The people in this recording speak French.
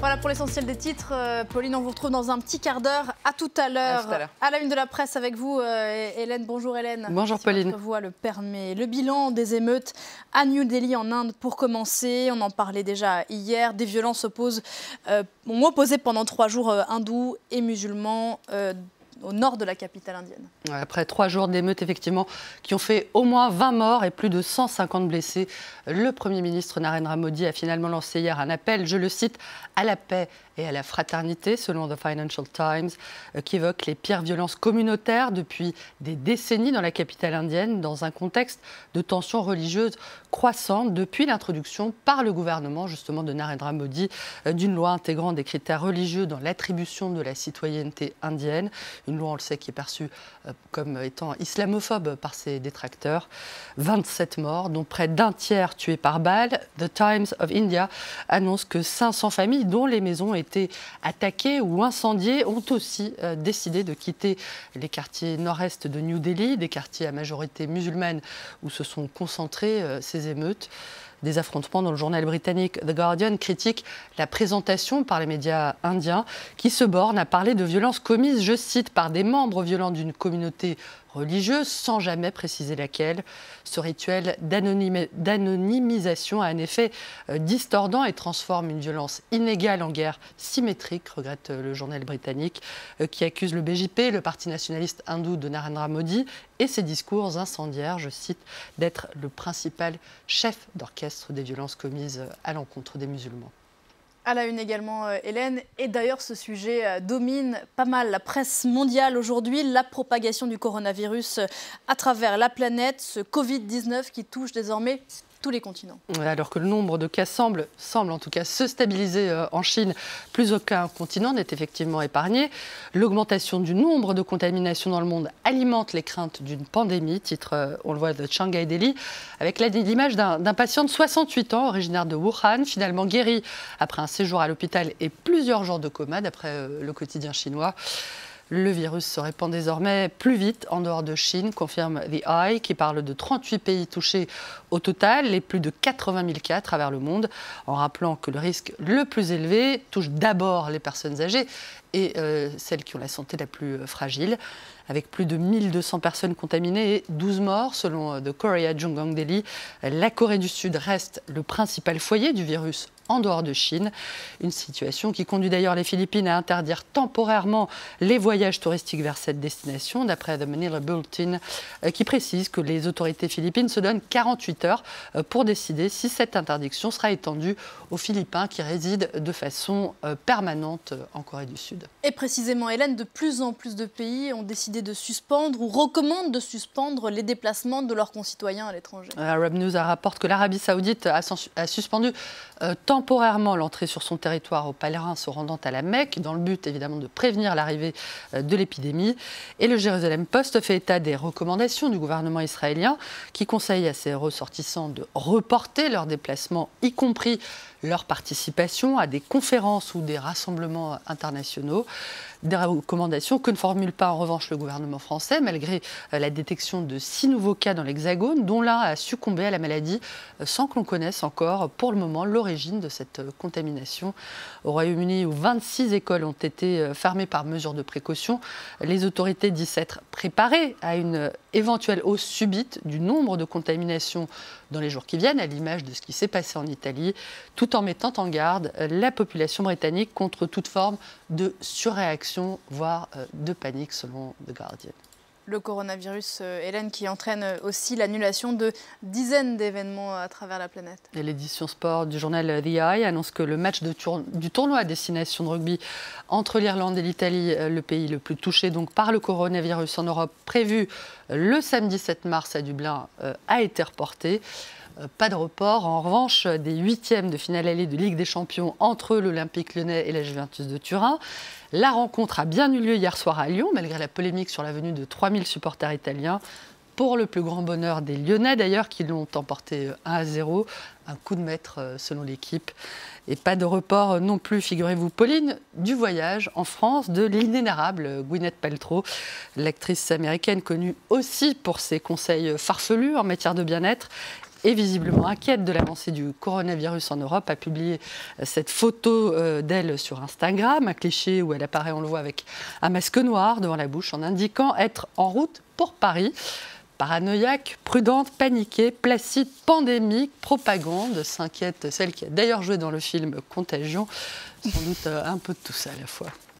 Voilà pour l'essentiel des titres. Pauline, on vous retrouve dans un petit quart d'heure. À tout à l'heure. À la une de la presse avec vous, Hélène. Bonjour Hélène. Bonjour Pauline. Votre voix le permet. Le bilan des émeutes à New Delhi en Inde pour commencer. On en parlait déjà hier. Des violences ont opposé pendant 3 jours hindous et musulmans au nord de la capitale indienne. Après 3 jours d'émeutes, effectivement, qui ont fait au moins 20 morts et plus de 150 blessés, le Premier ministre Narendra Modi a finalement lancé hier un appel, je le cite, à la paix et à la fraternité, selon The Financial Times, qui évoque les pires violences communautaires depuis des décennies dans la capitale indienne, dans un contexte de tensions religieuses croissantes depuis l'introduction par le gouvernement, justement, de Narendra Modi, d'une loi intégrant des critères religieux dans l'attribution de la citoyenneté indienne. Une loi, on le sait, qui est perçue comme étant islamophobe par ses détracteurs. 27 morts, dont près d'un tiers tués par balle. The Times of India annonce que 500 familles, dont les maisons ont été attaquées ou incendiées, ont aussi décidé de quitter les quartiers nord-est de New Delhi, des quartiers à majorité musulmane où se sont concentrées ces émeutes. Des affrontements dont le journal britannique The Guardian critique la présentation par les médias indiens qui se bornent à parler de violences commises, je cite, par des membres violents d'une communauté religieuse, sans jamais préciser laquelle. Ce rituel d'anonymisation a un effet distordant et transforme une violence inégale en guerre symétrique, regrette le journal britannique, qui accuse le BJP, le parti nationaliste hindou de Narendra Modi, et ses discours incendiaires, je cite, d'être le principal chef d'orchestre des violences commises à l'encontre des musulmans. À la une également, Hélène. Et d'ailleurs, ce sujet domine pas mal la presse mondiale aujourd'hui. La propagation du coronavirus à travers la planète, ce Covid-19 qui touche désormais tous les continents. Alors que le nombre de cas semble en tout cas se stabiliser en Chine, plus aucun continent n'est effectivement épargné. L'augmentation du nombre de contaminations dans le monde alimente les craintes d'une pandémie, titre, on le voit, de Shanghai Daily, avec l'image d'un patient de 68 ans, originaire de Wuhan, finalement guéri après un séjour à l'hôpital et plusieurs jours de coma, d'après le quotidien chinois. Le virus se répand désormais plus vite en dehors de Chine, confirme The Eye, qui parle de 38 pays touchés au total et plus de 80 000 cas à travers le monde, en rappelant que le risque le plus élevé touche d'abord les personnes âgées et celles qui ont la santé la plus fragile. Avec plus de 1200 personnes contaminées et 12 morts, selon The Korea Jungang Daily, la Corée du Sud reste le principal foyer du virus en dehors de Chine. Une situation qui conduit d'ailleurs les Philippines à interdire temporairement les voyages touristiques vers cette destination, d'après The Manila Bulletin, qui précise que les autorités philippines se donnent 48 heures pour décider si cette interdiction sera étendue aux Philippins qui résident de façon permanente en Corée du Sud. Et précisément, Hélène, de plus en plus de pays ont décidé de suspendre ou recommandent de suspendre les déplacements de leurs concitoyens à l'étranger. Arab News rapporte que l'Arabie Saoudite a suspendu temporairement l'entrée sur son territoire aux pèlerins se rendant à la Mecque, dans le but évidemment de prévenir l'arrivée de l'épidémie. Et le Jérusalem Post fait état des recommandations du gouvernement israélien qui conseille à ses ressortissants de reporter leurs déplacements, y compris leur participation à des conférences ou des rassemblements internationaux. Des recommandations que ne formule pas en revanche le gouvernement français, malgré la détection de 6 nouveaux cas dans l'Hexagone, dont l'un a succombé à la maladie sans que l'on connaisse encore pour le moment l'origine de cette contamination. Au Royaume-Uni, où 26 écoles ont été fermées par mesure de précaution, les autorités disent s'être préparées à une éventuelle hausse subite du nombre de contaminations dans les jours qui viennent, à l'image de ce qui s'est passé en Italie, tout en mettant en garde la population britannique contre toute forme de surréaction, voire de panique, selon The Guardian. Le coronavirus, Hélène, qui entraîne aussi l'annulation de dizaines d'événements à travers la planète. Et l'édition sport du journal The Eye annonce que le match du tournoi à destination de rugby entre l'Irlande et l'Italie, le pays le plus touché donc par le coronavirus en Europe, prévu le samedi 7 mars à Dublin, a été reporté. Pas de report, en revanche, des 8e de finale allée de Ligue des Champions entre l'Olympique Lyonnais et la Juventus de Turin. La rencontre a bien eu lieu hier soir à Lyon, malgré la polémique sur la venue de 3000 supporters italiens. Pour le plus grand bonheur des Lyonnais d'ailleurs, qui l'ont emporté 1-0, un coup de maître selon l'équipe. Et pas de report non plus, figurez-vous, Pauline, du voyage en France de l'inénarrable Gwyneth Paltrow, l'actrice américaine connue aussi pour ses conseils farfelus en matière de bien-être est visiblement inquiète de l'avancée du coronavirus en Europe, a publié cette photo d'elle sur Instagram, un cliché où elle apparaît, on le voit, avec un masque noir devant la bouche en indiquant être en route pour Paris. Paranoïaque, prudente, paniquée, placide, pandémique, propagande, s'inquiète celle qui a d'ailleurs joué dans le film Contagion. Sans doute un peu de tout ça à la fois.